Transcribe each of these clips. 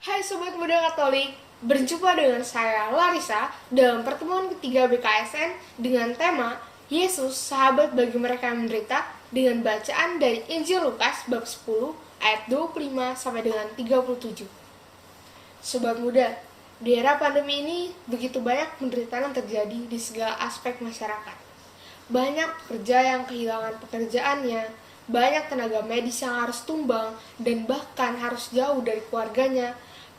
Hai Sobat Muda Katolik, berjumpa dengan saya Larissa dalam pertemuan ketiga BKSN dengan tema Yesus, sahabat bagi mereka yang menderita dengan bacaan dari Injil Lukas bab 10 ayat 25 sampai dengan 37. Sobat Muda, di era pandemi ini begitu banyak penderitaan yang terjadi di segala aspek masyarakat. Banyak pekerja yang kehilangan pekerjaannya, banyak tenaga medis yang harus tumbang dan bahkan harus jauh dari keluarganya,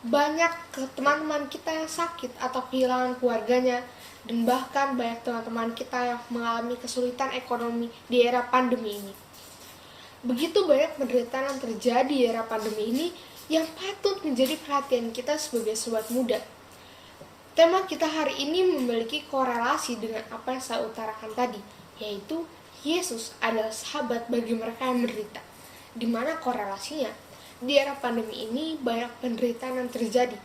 banyak teman-teman kita yang sakit atau kehilangan keluarganya, dan bahkan banyak teman-teman kita yang mengalami kesulitan ekonomi di era pandemi ini. Begitu banyak penderitaan yang terjadi di era pandemi ini yang patut menjadi perhatian kita sebagai sobat muda. Tema kita hari ini memiliki korelasi dengan apa yang saya utarakan tadi, yaitu Yesus adalah sahabat bagi mereka yang menderita. Di mana korelasinya? Di era pandemi ini banyak penderitaan yang terjadi.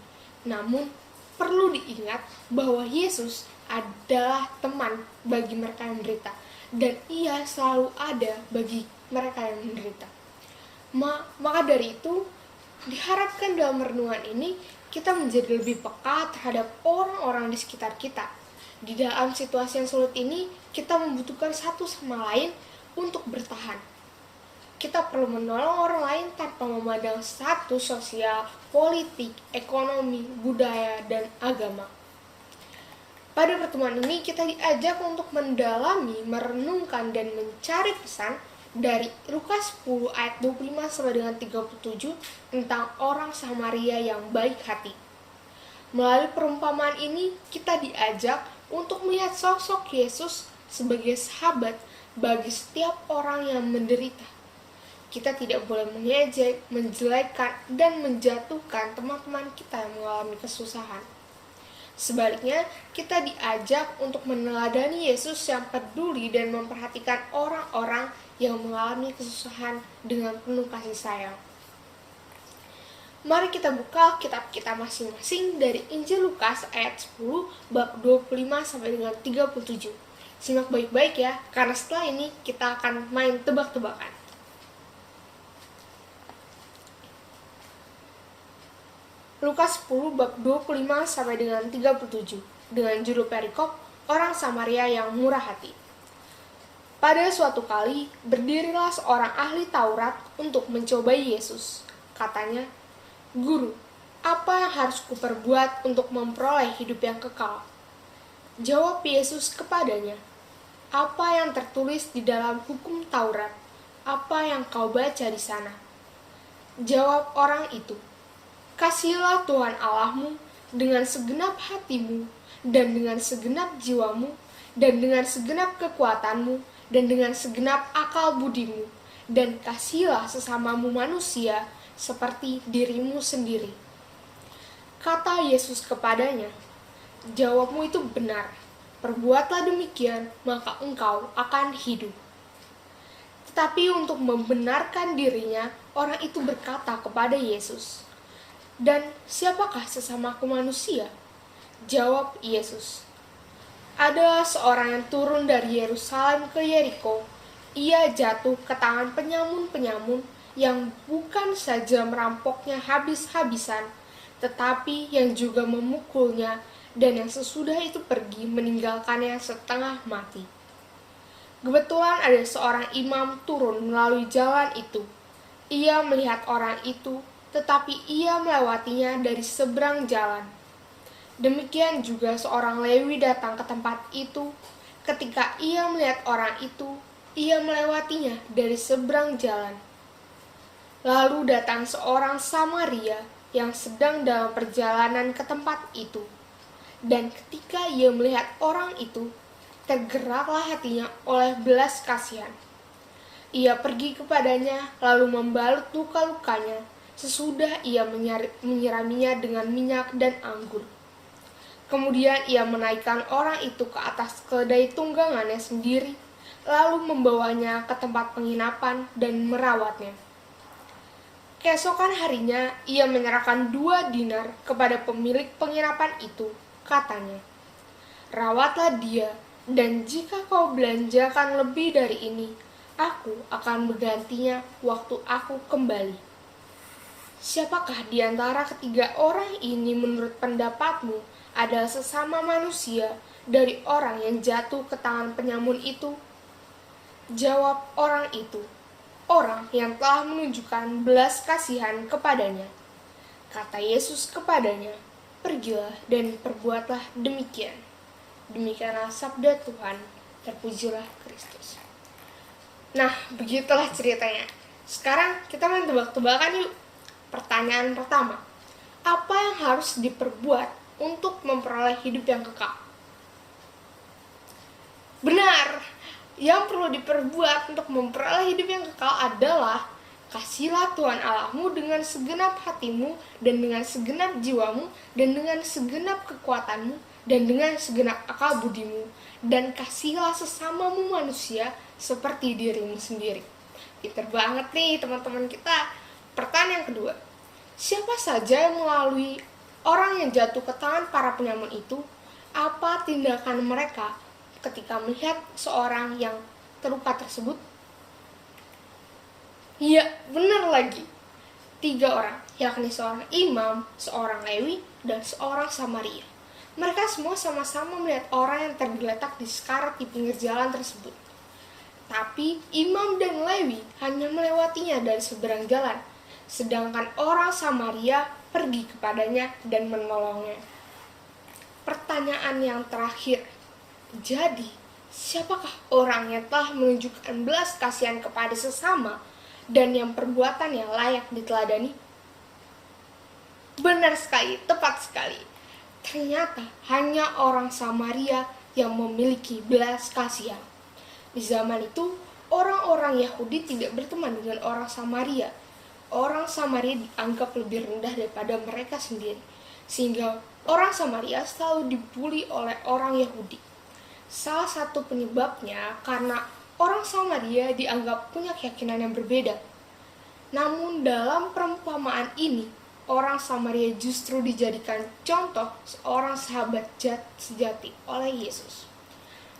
Namun, perlu diingat bahwa Yesus adalah teman bagi mereka yang menderita. Dan ia selalu ada bagi mereka yang menderita. Maka dari itu, diharapkan dalam renungan ini, kita menjadi lebih peka terhadap orang-orang di sekitar kita. Di dalam situasi yang sulit ini, kita membutuhkan satu sama lain untuk bertahan. Kita perlu menolong orang lain tanpa memandang status sosial, politik, ekonomi, budaya, dan agama. Pada pertemuan ini kita diajak untuk mendalami, merenungkan, dan mencari pesan dari Lukas 10 ayat 25 sampai dengan 37 tentang orang Samaria yang baik hati. Melalui perumpamaan ini kita diajak untuk melihat sosok Yesus sebagai sahabat bagi setiap orang yang menderita. Kita tidak boleh mengejek, menjelekkan, dan menjatuhkan teman-teman kita yang mengalami kesusahan. Sebaliknya, kita diajak untuk meneladani Yesus yang peduli dan memperhatikan orang-orang yang mengalami kesusahan dengan penuh kasih sayang. Mari kita buka kitab kita masing-masing dari Injil Lukas ayat 10 bab 25 sampai dengan 37. Simak baik-baik ya, karena setelah ini kita akan main tebak-tebakan. Lukas 10 bab 25 sampai dengan 37 dengan judul perikop orang Samaria yang murah hati. Pada suatu kali berdirilah seorang ahli Taurat untuk mencobai Yesus. Katanya, "Guru, apa yang harus kuperbuat untuk memperoleh hidup yang kekal?" Jawab Yesus kepadanya, "Apa yang tertulis di dalam hukum Taurat? Apa yang kau baca di sana?" Jawab orang itu, "Kasihilah Tuhan Allahmu dengan segenap hatimu, dan dengan segenap jiwamu, dan dengan segenap kekuatanmu, dan dengan segenap akal budimu, dan kasihilah sesamamu manusia seperti dirimu sendiri." Kata Yesus kepadanya, "Jawabmu itu benar, perbuatlah demikian, maka engkau akan hidup." Tetapi untuk membenarkan dirinya, orang itu berkata kepada Yesus, "Dan siapakah sesamaku manusia?" Jawab Yesus, "Ada seorang yang turun dari Yerusalem ke Yeriko. Ia jatuh ke tangan penyamun-penyamun yang bukan saja merampoknya habis-habisan, tetapi yang juga memukulnya, dan yang sesudah itu pergi meninggalkannya setengah mati. Kebetulan ada seorang imam turun melalui jalan itu. Ia melihat orang itu, tetapi ia melewatinya dari seberang jalan. Demikian juga seorang Lewi datang ke tempat itu. Ketika ia melihat orang itu, ia melewatinya dari seberang jalan. Lalu datang seorang Samaria yang sedang dalam perjalanan ke tempat itu. Dan ketika ia melihat orang itu, tergeraklah hatinya oleh belas kasihan. Ia pergi kepadanya, lalu membalut luka-lukanya. Sesudah ia menyiraminya dengan minyak dan anggur. Kemudian ia menaikkan orang itu ke atas keledai tunggangannya sendiri, lalu membawanya ke tempat penginapan dan merawatnya. Keesokan harinya ia menyerahkan 2 dinar kepada pemilik penginapan itu. Katanya, "Rawatlah dia, dan jika kau belanjakan lebih dari ini, aku akan menggantinya waktu aku kembali." Siapakah di antara ketiga orang ini menurut pendapatmu adalah sesama manusia dari orang yang jatuh ke tangan penyamun itu? Jawab orang itu, orang yang telah menunjukkan belas kasihan kepadanya. Kata Yesus kepadanya, pergilah dan perbuatlah demikian. Demikianlah sabda Tuhan, terpujilah Kristus. Nah, begitulah ceritanya. Sekarang kita main tebak-tebakan yuk. Pertanyaan pertama, apa yang harus diperbuat untuk memperoleh hidup yang kekal? Benar, yang perlu diperbuat untuk memperoleh hidup yang kekal adalah kasihlah Tuhan Allahmu dengan segenap hatimu dan dengan segenap jiwamu dan dengan segenap kekuatanmu dan dengan segenap akal budimu, dan kasihlah sesamamu manusia seperti dirimu sendiri. Pinter banget nih teman-teman kita. Pertanyaan kedua, siapa saja yang melalui orang yang jatuh ke tangan para penyamun itu? Apa tindakan mereka ketika melihat seorang yang terluka tersebut? Iya, benar lagi. 3 orang, yakni seorang imam, seorang Lewi, dan seorang Samaria. Mereka semua sama-sama melihat orang yang tergeletak di sekarat di pinggir jalan tersebut. Tapi imam dan Lewi hanya melewatinya dari seberang jalan, sedangkan orang Samaria pergi kepadanya dan menolongnya. Pertanyaan yang terakhir, jadi siapakah orang yang telah menunjukkan belas kasihan kepada sesama dan yang perbuatannya layak diteladani? Benar sekali, tepat sekali. Ternyata hanya orang Samaria yang memiliki belas kasihan. Di zaman itu, orang-orang Yahudi tidak berteman dengan orang Samaria. Orang Samaria dianggap lebih rendah daripada mereka sendiri, sehingga orang Samaria selalu dibully oleh orang Yahudi. Salah satu penyebabnya karena orang Samaria dianggap punya keyakinan yang berbeda. Namun dalam perumpamaan ini, orang Samaria justru dijadikan contoh seorang sahabat sejati oleh Yesus.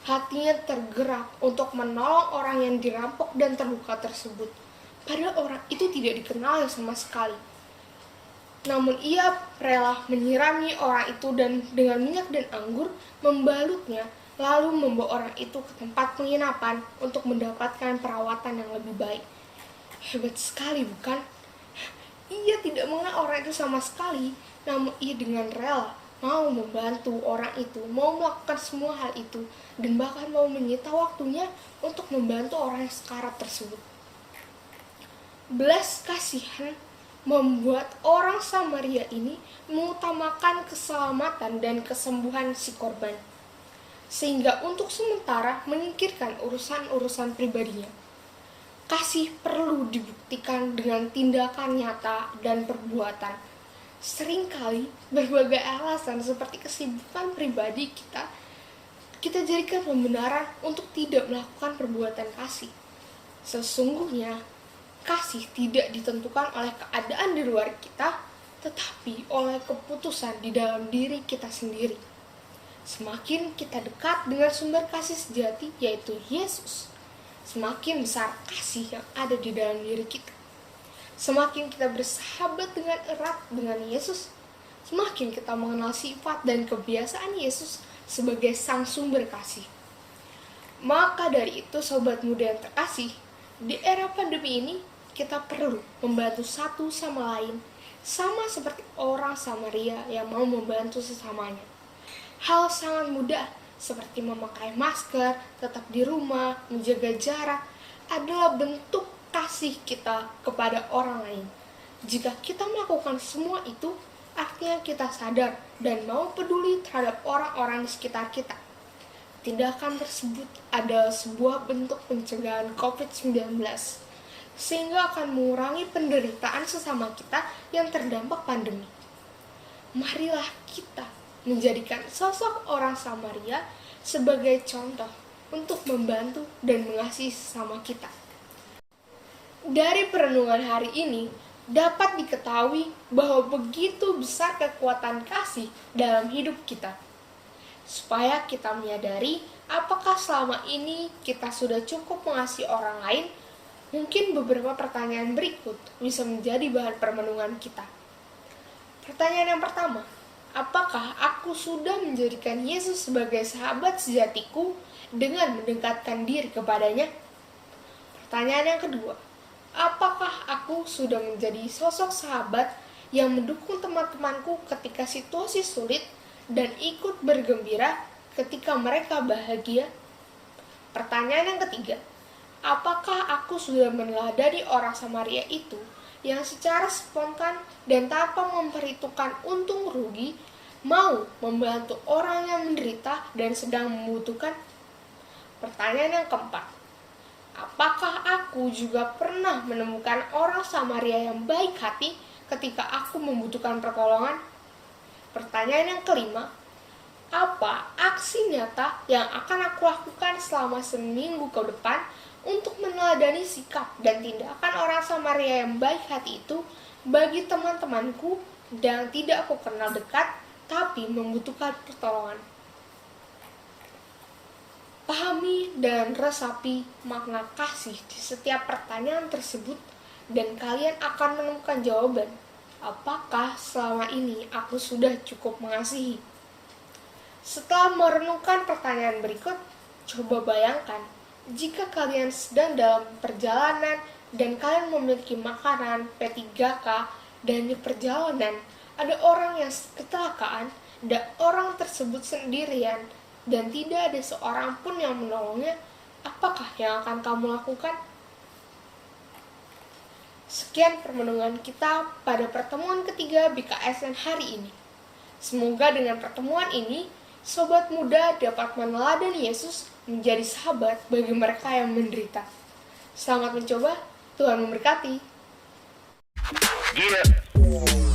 Hatinya tergerak untuk menolong orang yang dirampok dan terluka tersebut. Padahal orang itu tidak dikenal sama sekali. Namun ia rela menyirami orang itu dan dengan minyak dan anggur membalutnya, lalu membawa orang itu ke tempat penginapan untuk mendapatkan perawatan yang lebih baik. Hebat sekali, bukan? Ia tidak mengenal orang itu sama sekali, namun ia dengan rela mau membantu orang itu, mau melakukan semua hal itu, dan bahkan mau menyita waktunya untuk membantu orang yang sekarat tersebut. Belas kasihan membuat orang Samaria ini mengutamakan keselamatan dan kesembuhan si korban, sehingga untuk sementara menyingkirkan urusan-urusan pribadinya. Kasih perlu dibuktikan dengan tindakan nyata dan perbuatan. Seringkali berbagai alasan seperti kesibukan pribadi kita jadikan pembenaran untuk tidak melakukan perbuatan kasih. Sesungguhnya kasih tidak ditentukan oleh keadaan di luar kita, tetapi oleh keputusan di dalam diri kita sendiri. Semakin kita dekat dengan sumber kasih sejati, yaitu Yesus, semakin besar kasih yang ada di dalam diri kita. Semakin kita bersahabat dengan erat dengan Yesus, semakin kita mengenal sifat dan kebiasaan Yesus sebagai sang sumber kasih. Maka dari itu, sobat muda yang terkasih, di era pandemi ini kita perlu membantu satu sama lain, sama seperti orang Samaria yang mau membantu sesamanya. Hal sangat mudah seperti memakai masker, tetap di rumah, menjaga jarak, adalah bentuk kasih kita kepada orang lain. Jika kita melakukan semua itu, artinya kita sadar dan mau peduli terhadap orang-orang di sekitar kita. Tindakan tersebut adalah sebuah bentuk pencegahan COVID-19, sehingga akan mengurangi penderitaan sesama kita yang terdampak pandemi. Marilah kita menjadikan sosok orang Samaria sebagai contoh untuk membantu dan mengasihi sesama kita. Dari perenungan hari ini, dapat diketahui bahwa begitu besar kekuatan kasih dalam hidup kita. Supaya kita menyadari apakah selama ini kita sudah cukup mengasihi orang lain, Mungkin beberapa pertanyaan berikut bisa menjadi bahan permenungan kita. Pertanyaan yang pertama, apakah aku sudah menjadikan Yesus sebagai sahabat sejatiku dengan mendekatkan diri kepadanya? Pertanyaan yang kedua, apakah aku sudah menjadi sosok sahabat yang mendukung teman-temanku ketika situasi sulit dan ikut bergembira ketika mereka bahagia? Pertanyaan yang ketiga, apakah aku sudah meneladani orang Samaria itu yang secara spontan dan tanpa memperhitungkan untung rugi mau membantu orang yang menderita dan sedang membutuhkan? Pertanyaan yang keempat, apakah aku juga pernah menemukan orang Samaria yang baik hati ketika aku membutuhkan pertolongan? Pertanyaan yang kelima, apa aksi nyata yang akan aku lakukan selama seminggu ke depan untuk meneladani sikap dan tindakan orang Samaria yang baik hati itu bagi teman-temanku yang tidak aku kenal dekat tapi membutuhkan pertolongan? Pahami dan resapi makna kasih di setiap pertanyaan tersebut dan kalian akan menemukan jawaban. Apakah selama ini aku sudah cukup mengasihi? Setelah merenungkan pertanyaan berikut, coba bayangkan jika kalian sedang dalam perjalanan dan kalian memiliki makanan P3K dan di perjalanan ada orang yang kecelakaan dan orang tersebut sendirian dan tidak ada seorang pun yang menolongnya, apakah yang akan kamu lakukan? Sekian permenungan kita pada pertemuan ketiga BKSN hari ini. Semoga dengan pertemuan ini, sobat muda dapat meneladani Yesus menjadi sahabat bagi mereka yang menderita. Selamat mencoba, Tuhan memberkati. Yeah.